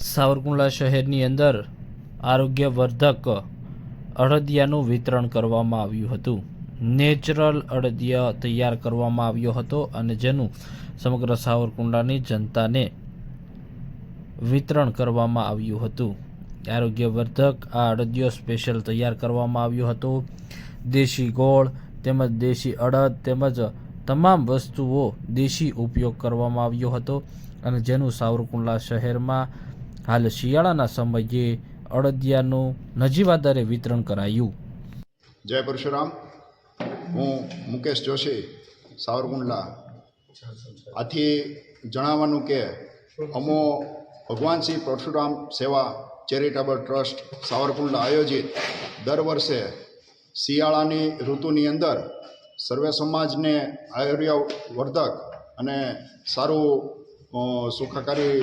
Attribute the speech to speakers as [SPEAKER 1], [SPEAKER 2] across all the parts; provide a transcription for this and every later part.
[SPEAKER 1] સાવરકુંડલા શહેરની અંદર આરોગ્યવર્ધક અડદિયાનું વિતરણ કરવામાં આવ્યું હતું। નેચરલ અડદિયા તૈયાર કરવામાં આવ્યો હતો અને જેનું સમગ્ર સાવરકુંડલાની જનતાને વિતરણ કરવામાં આવ્યું હતું। આરોગ્યવર્ધક આ અડદિયો સ્પેશિયલ તૈયાર કરવામાં આવ્યો હતો। દેશી ગોળ તેમજ દેશી અડદ તેમજ તમામ વસ્તુઓ દેશી ઉપયોગ કરવામાં આવ્યો હતો અને જેનું સાવરકુંડલા શહેરમાં હાલ શિયાળાના સમયે અડદિયાનું નજીવા દરે વિતરણ કરાયું।
[SPEAKER 2] જય પરશુરામ। હું મુકેશ જોશી, સાવરકુંડલા। આથી જણાવવાનું કે અમો ભગવાન શ્રી પરશુરામ સેવા ચેરિટેબલ ટ્રસ્ટ સાવરકુંડલા આયોજિત દર વર્ષે શિયાળાની ઋતુની અંદર સર્વે સમાજને આયુર્વર્ધક અને સારું સુખાકારી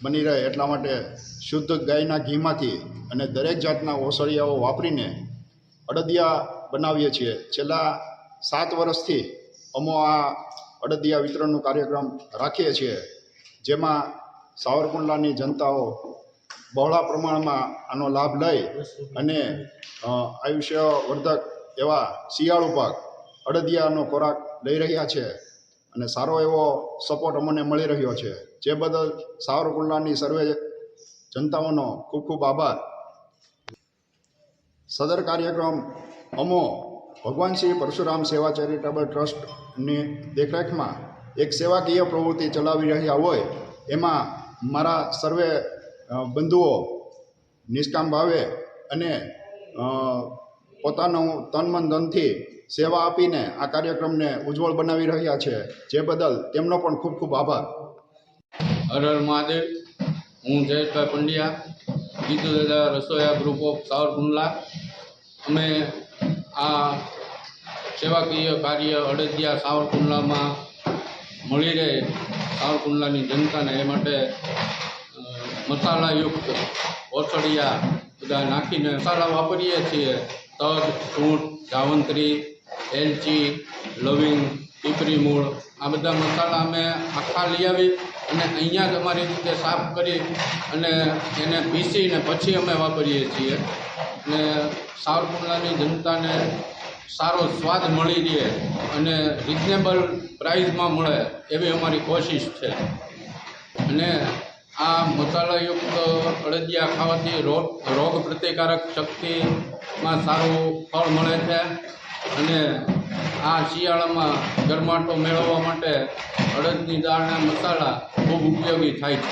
[SPEAKER 2] બની રહે એટલા માટે શુદ્ધ ગાયના ઘીમાંથી અને દરેક જાતના ઓસળિયાઓ વાપરીને અડદિયા બનાવીએ છીએ। છેલ્લા 7 વર્ષથી અમો આ અડદિયા વિતરણનો કાર્યક્રમ રાખીએ છીએ, જેમાં સાવરકુંડલાની જનતાઓ બહોળા પ્રમાણમાં આનો લાભ લઈ અને આયુષ્યવર્ધક એવા શિયાળુ પાક અડદિયાનો ખોરાક લઈ રહ્યા છે અને સારો એવો સપોર્ટ અમને મળી રહ્યો છે, જે બદલ સાવરકુંડલાની સર્વે જનતાઓનો ખૂબ ખૂબ આભાર। સદર કાર્યક્રમ અમો ભગવાન શ્રી પરશુરામ સેવા ચેરિટેબલ ટ્રસ્ટની દેખરેખમાં એક સેવાકીય પ્રવૃત્તિ ચલાવી રહ્યા હોય, એમાં મારા સર્વે બંધુઓ નિષ્કામ ભાવે અને પોતાનું તન મન ધનથી સેવા આપીને આ કાર્યક્રમને ઉજ્જવળ બનાવી રહ્યા છે, જે બદલ તેમનો પણ ખૂબ ખૂબ આભાર।
[SPEAKER 3] હર હર મહાદેવ। હું જયેશભાઈ પંડ્યા, જીતુ દાદા રસોયા ગ્રુપ ઓફ સાવરકુંડલા। અમે આ સેવાકીય કાર્ય અડદિયા સાવરકુંડલામાં મળી રહે સાવરકુંડલાની જનતાને, એ માટે મસાલાયુક્ત ઓસળિયા બધા નાખીને મસાલા વાપરીએ છીએ। તજ, સૂંઠ, જાવંત્રી, એલચી, લવિંગ, પીપરી મૂળ, આ બધા મસાલા અમે આખા લઈ આવી અને અહીંયા જ અમારી રીતે સાફ કરી અને એને પીસીને પછી અમે વાપરીએ છીએ અને સાવરકુંડલાની જનતાને સારો સ્વાદ મળી રહે અને રિઝનેબલ પ્રાઇઝમાં મળે એવી અમારી કોશિશ છે। અને આ મસાલાયુક્ત અડદિયા ખાવાથી રોગ પ્રતિકારક શક્તિમાં સારું ફળ મળે છે અને આ શિયાળામાં ગરમાટો મેળવવા માટે અડદની દાળના મસાલા ખૂબ ઉપયોગી થાય છે।